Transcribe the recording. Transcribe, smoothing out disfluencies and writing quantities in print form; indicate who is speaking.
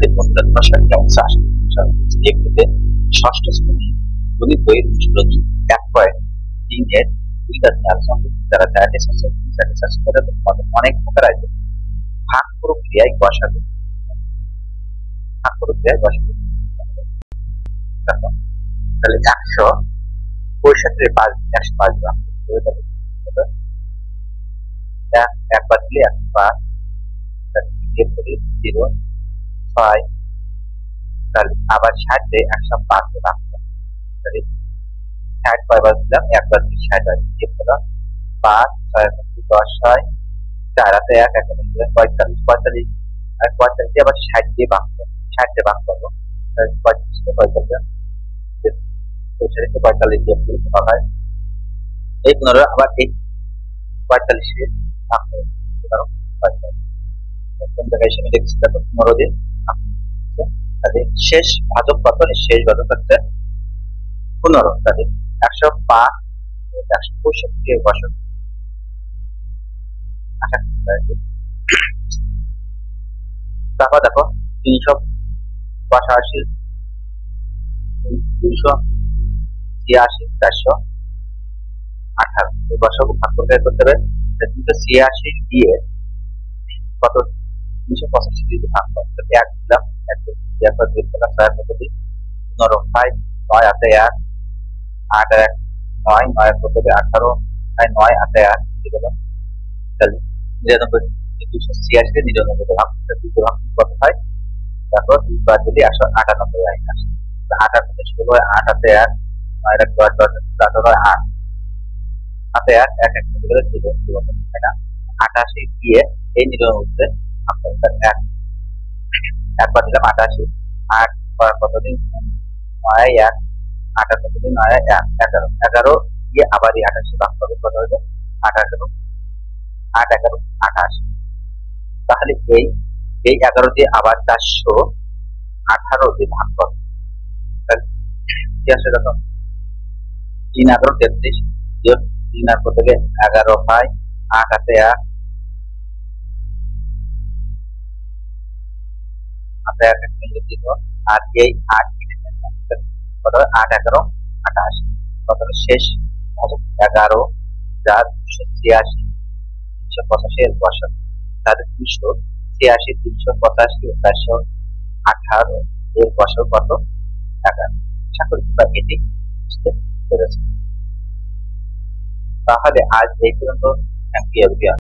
Speaker 1: শিক্ষার্থী বন্ধুরা তোমরা সবাই কেমন আছো? আশা করি সবাই একটিতে ষষ্ঠ শ্রেণী গণিত বইয়ের অনুশীলনী 1.3 এর 2 ধাপে আলোচনা করছি। যারা চাইলে সার্চ করে তোমাদের অনেক উপকার আসবে। ভাগ প্রক্রিয়ায় বসাবে, ভাগ প্রক্রিয়ায় বসাবে। দেখো তাহলে 165 105 গ্রাম হয়ে যাবে। একবার দিলে 105, দিয়ে করি 0 6, তাহলে আবার 60 105 রাখবো। তাহলে 60 কয়বার দিলাম, একবার দিয়ে 60 বার দিয়ে দিলাম 5 6 10 হয় 4 হাতে 1 1 দিলাম 45 45 আর 45 দিয়ে আবার 60 দিয়ে ভাগ করব, 60 দিয়ে ভাগ করব, তাহলে 45 দিয়ে 45 দিয়ে দিতে হয়। এই পুনর আবার এই 45 দিয়ে ভাগ করব, কারণ 45 কোন জায়গায় এসে দেখছি তারপর 15 দিয়ে তাহলে শেষ ভাজক কত? শেষ ভাজক হচ্ছে 15। তাহলে 105 165 দিয়ে বসো। তারপর দেখো 385 286 418 বসাবো, ভাগ করতে হবে। 386 দিয়ে কত? 385 দিয়ে ভাগ করতে 1 দিলাম 1 দিয়ে একবার দিয়ে দিলাম 6 পদ্ধতি 15 5 9 হাতে 1 8 1 9 9 পদ্ধতি 18 আর 9 হাতে 1 দিয়ে দিলাম। তাহলে 99 286 কে 99 ভাগ করতে 2 ভাগ কত হয়? তারপর 2 বার দিলে 98 হয়। 98 শুরু হয় 8 হাতে 1 9 এর 10 10 তারপর হয় 8 হাতে 1 1 1 করে 0 0 তাই না? 88 দিয়ে এই 99 আপনার 1 একবার দিলাম 88 8 কতদিন 9 1 8 কতদিন 9 1 11 11 দিয়ে আবার এই 88 ভাগ করব, কত হবে? 8 11 8 11 28। তাহলে এই 11 দিয়ে আবার 418 দিয়ে ভাগ করব, তাহলে কি আসে? দেখো 3 11 33 যোগ 3 আর কত হবে? 11 হয় 8 হাতে 1 হাতে 1 মিলে দিব আর এই 8 কেটে দিলাম, কত হবে? 8 11 28। কত হলো শেষ ভাজক? 11 যার 286 385 এর বসা, তাহলে 286 385 418 এর বসা কত? 11। আশা করি তোমরা এটি বুঝতে পেরেছো। তাহলে আজ এই পর্যন্ত। Thank you everyone.